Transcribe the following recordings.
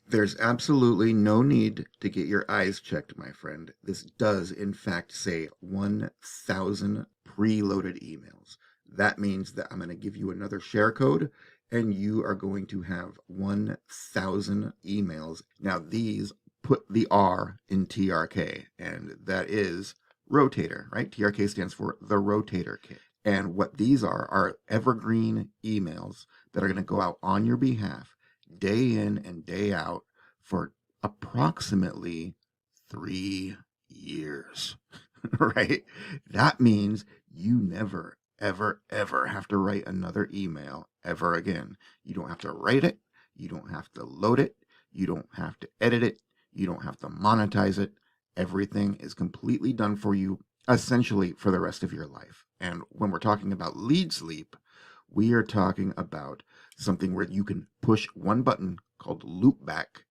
There's absolutely no need to get your eyes checked, my friend. This does, in fact, say 1,000 preloaded emails. That means that I'm going to give you another share code and you are going to have 1,000 emails. Now, these put the R in TRK, and that is Rotator, right? TRK stands for the Rotator Kit. And what these are evergreen emails that are going to go out on your behalf day in and day out for approximately 3 years, right? That means you never, ever, ever have to write another email ever again. You don't have to write it. You don't have to load it. You don't have to edit it. You don't have to monetize it. Everything is completely done for you, essentially for the rest of your life. And when we're talking about lead sleep, we are talking about something where you can push one button called loop back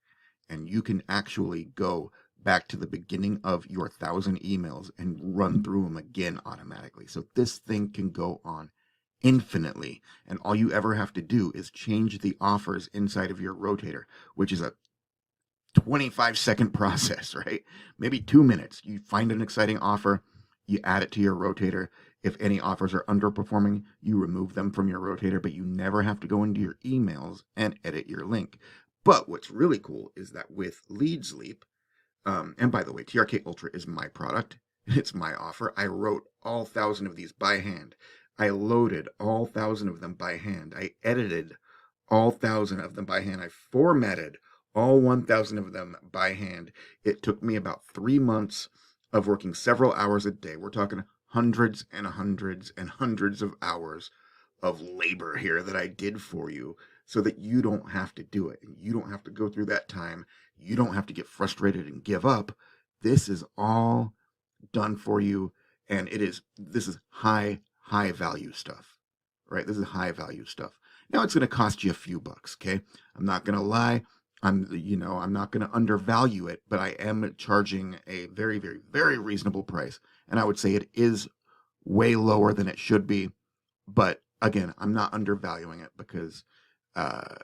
and you can actually go back to the beginning of your 1,000 emails and run through them again automatically. So this thing can go on infinitely. And all you ever have to do is change the offers inside of your rotator, which is a 25-second process, right? Maybe 2 minutes. You find an exciting offer, you add it to your rotator. If any offers are underperforming, you remove them from your rotator, but you never have to go into your emails and edit your link. But what's really cool is that with Lead Sleep, and by the way, TRK Ultra is my product. It's my offer. I wrote all 1,000 of these by hand. I loaded all 1,000 of them by hand. I edited all 1,000 of them by hand. I formatted all 1,000 of them by hand. It took me about 3 months of working several hours a day. We're talking hundreds and hundreds and hundreds of hours of labor here that I did for you so that you don't have to do it and you don't have to go through that time. You don't have to get frustrated and give up. This is all done for you, and this is high value stuff, right? This is high value stuff. Now it's going to cost you a few bucks, okay? I'm not going to lie. I'm not going to undervalue it, but I am charging a very, very, very reasonable price. And I would say it is way lower than it should be. But again, I'm not undervaluing it because uh,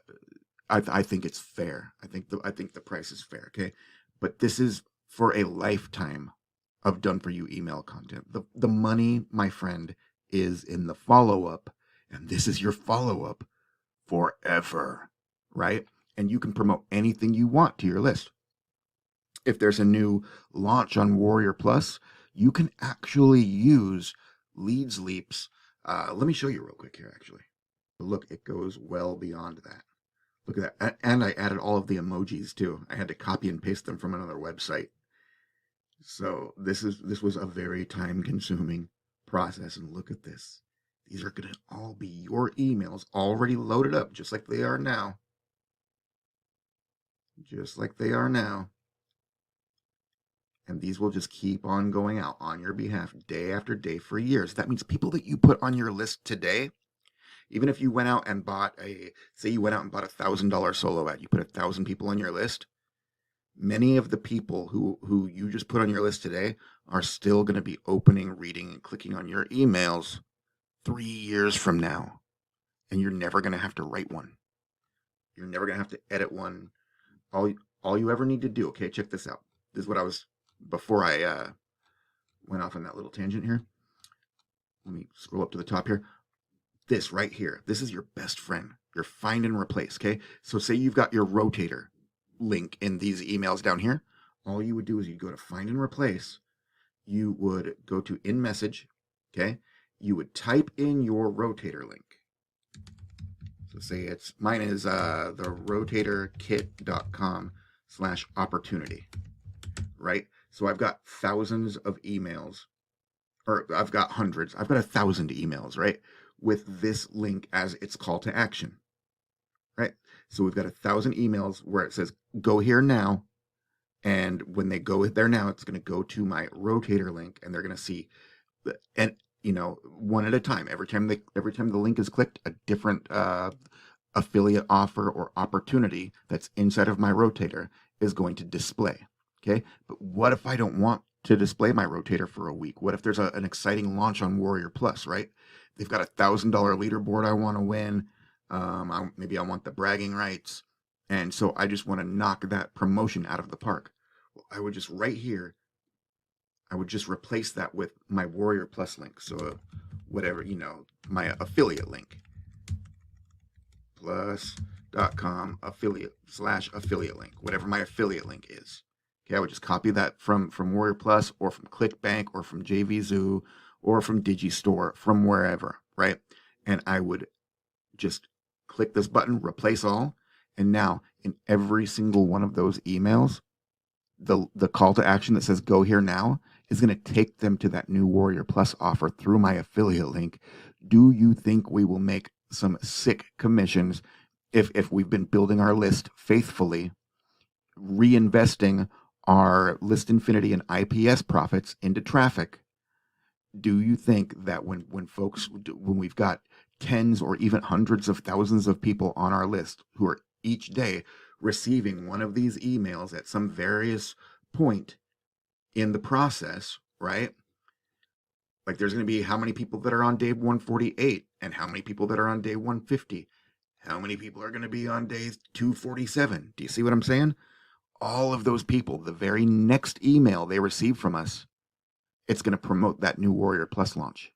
I think it's fair. I think the price is fair. Okay, but this is for a lifetime of done for you email content. The money, my friend, is in the follow up, and this is your follow up forever, right? And you can promote anything you want to your list. If there's a new launch on Warrior Plus, you can actually use Leads Leaps. Let me show you real quick here, actually. Look, it goes well beyond that. Look at that. And I added all of the emojis too. I had to copy and paste them from another website. So this was a very time consuming process. And look at this. These are going to all be your emails already loaded up, just like they are now. Just like they are now. And these will just keep on going out on your behalf day after day for years. That means people that you put on your list today, even if you went out and say you went out and bought $1,000 solo ad, you put 1,000 people on your list. Many of the people who you just put on your list today are still going to be opening, reading, and clicking on your emails 3 years from now. And you're never going to have to write one. You're never going to have to edit one. All you ever need to do, okay, check this out. This is what I was, before I went off on that little tangent here. Let me scroll up to the top here. This right here, this is your best friend, your find and replace, okay? So say you've got your rotator link in these emails down here. All you would do is you'd go to find and replace. You would go to in message, okay? You would type in your rotator link. So say mine is the rotatorkit.com/opportunity, right? So I've got thousands of emails, or I've got hundreds. I've got 1,000 emails, right? With this link as its call to action, right? So we've got 1,000 emails where it says, go here now. And when they go there now, it's going to go to my rotator link and they're going to see, and one at a time. Every time the link is clicked, a different affiliate offer or opportunity that's inside of my rotator is going to display. Okay. But what if I don't want to display my rotator for a week? What if there's an exciting launch on Warrior Plus, right? They've got $1,000 leaderboard I want to win. Maybe I want the bragging rights. And so I just want to knock that promotion out of the park. Well, I would just right here, I would just replace that with my Warrior Plus link. So whatever, my affiliate link, plus.com affiliate link, whatever my affiliate link is. Okay, I would just copy that from Warrior Plus or from ClickBank or from JVZoo or from Digistore, from wherever, right? And I would just click this button, replace all, and now in every single one of those emails, the call to action that says go here now is going to take them to that new Warrior Plus offer through my affiliate link. Do you think we will make some sick commissions if we've been building our list faithfully, reinvesting our list infinity and IPS profits into traffic? Do you think that when we've got tens or even hundreds of thousands of people on our list who are each day receiving one of these emails at some various point in the process, right? Like there's going to be how many people that are on day 148 and how many people that are on day 150? How many people are going to be on day 247? Do you see what I'm saying? All of those people, the very next email they receive from us, it's going to promote that new Warrior Plus launch,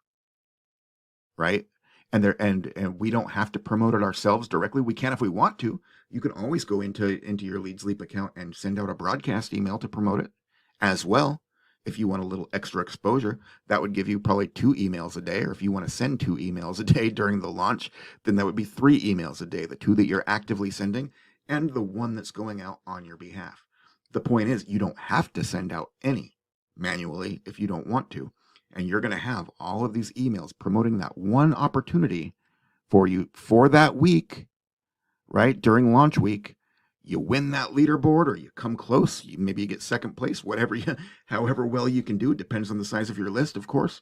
right? And we don't have to promote it ourselves directly. We can if we want to. You can always go into your Lead Sleep account and send out a broadcast email to promote it as well. If you want a little extra exposure, that would give you probably 2 emails a day. Or if you want to send 2 emails a day during the launch, then that would be 3 emails a day, the 2 that you're actively sending and the 1 that's going out on your behalf. The point is, you don't have to send out any manually if you don't want to. And you're going to have all of these emails promoting that one opportunity for you for that week, right? During launch week, you win that leaderboard or you come close. Maybe you get second place, however well you can do. It depends on the size of your list, of course.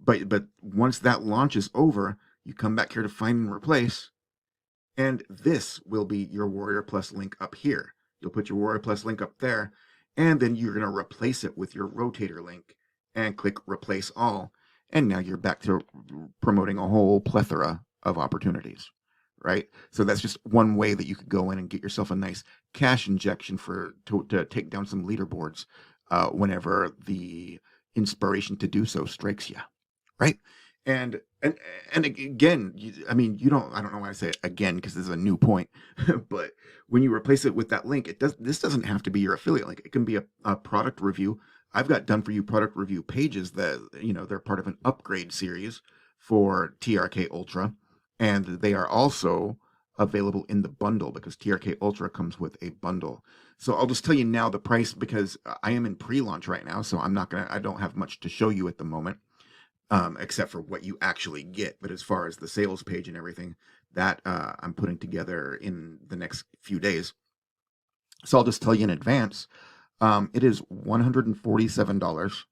But once that launch is over, you come back here to find and replace. And this will be your Warrior Plus link up here. You'll put your Warrior Plus link up there, and then you're going to replace it with your Rotator link and click replace all. And now you're back to promoting a whole plethora of opportunities, right? So that's just one way that you could go in and get yourself a nice cash injection to take down some leaderboards whenever the inspiration to do so strikes you, right? And again, you don't. I don't know why I say it again because this is a new point, but when you replace it with that link, this doesn't have to be your affiliate link. It can be a product review. I've got done for you product review pages that they're part of an upgrade series for TRK Ultra, and they are also available in the bundle because TRK Ultra comes with a bundle. So I'll just tell you now the price because I am in pre-launch right now, so I don't have much to show you at the moment. Except for what you actually get. But as far as the sales page and everything, that I'm putting together in the next few days. So I'll just tell you in advance, it is $147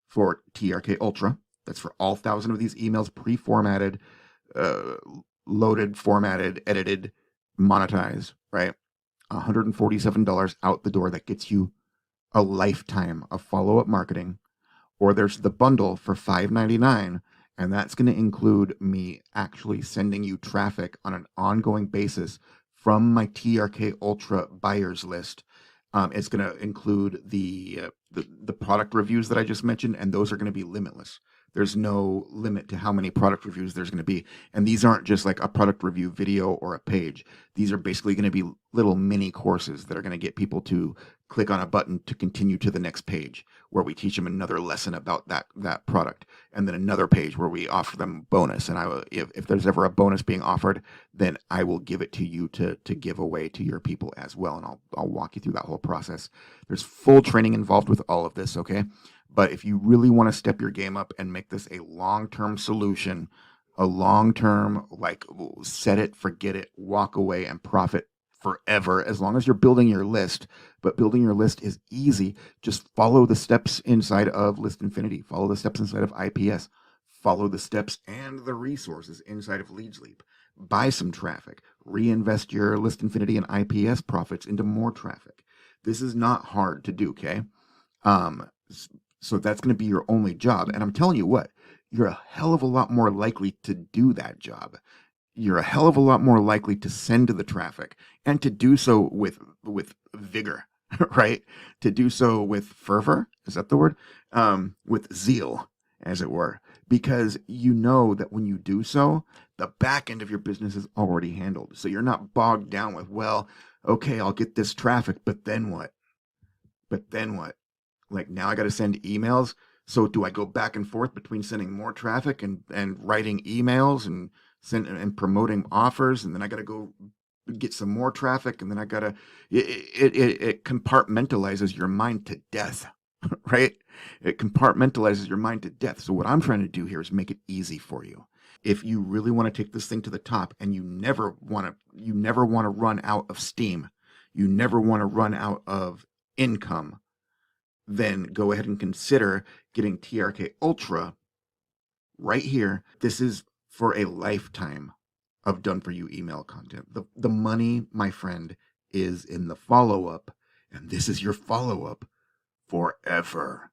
for TRK Ultra. That's for all 1,000 of these emails pre-formatted, loaded, formatted, edited, monetized, right? $147 out the door. That gets you a lifetime of follow-up marketing. Or there's the bundle for $5.99, and that's going to include me actually sending you traffic on an ongoing basis from my TRK Ultra buyers list. It's going to include the product reviews that I just mentioned, and those are going to be limitless. There's no limit to how many product reviews there's going to be. And these aren't just like a product review video or a page. These are basically going to be little mini courses that are going to get people to click on a button to continue to the next page where we teach them another lesson about that product, and then another page where we offer them bonus. And if there's ever a bonus being offered, then I will give it to you to give away to your people as well. And I'll walk you through that whole process. There's full training involved with all of this, okay? But if you really want to step your game up and make this a long-term solution, a long-term, like set it, forget it, walk away and profit forever, as long as you're building your list. But building your list is easy. Just follow the steps inside of List Infinity. Follow the steps inside of IPS. Follow the steps and the resources inside of Lead Sleep. Buy some traffic. Reinvest your List Infinity and IPS profits into more traffic. This is not hard to do, okay? So that's going to be your only job. And I'm telling you what, you're a hell of a lot more likely to do that job you're a hell of a lot more likely to send the traffic and to do so with vigor, right? To do so with fervor, is that the word? With zeal, as it were, because you know that when you do so, the back end of your business is already handled. So you're not bogged down with, well, okay, I'll get this traffic, but then what? But then what? Like now I got to send emails. So do I go back and forth between sending more traffic and writing emails and and promoting offers, and then I got to go get some more traffic, and then I got to it compartmentalizes your mind to death, right? It compartmentalizes your mind to death. So what I'm trying to do here is make it easy for you. If you really want to take this thing to the top and you never want to run out of steam, you never want to run out of income, then go ahead and consider getting TRK Ultra right here. This is for a lifetime of done for you email content. The money, my friend, is in the follow up, and this is your follow up forever.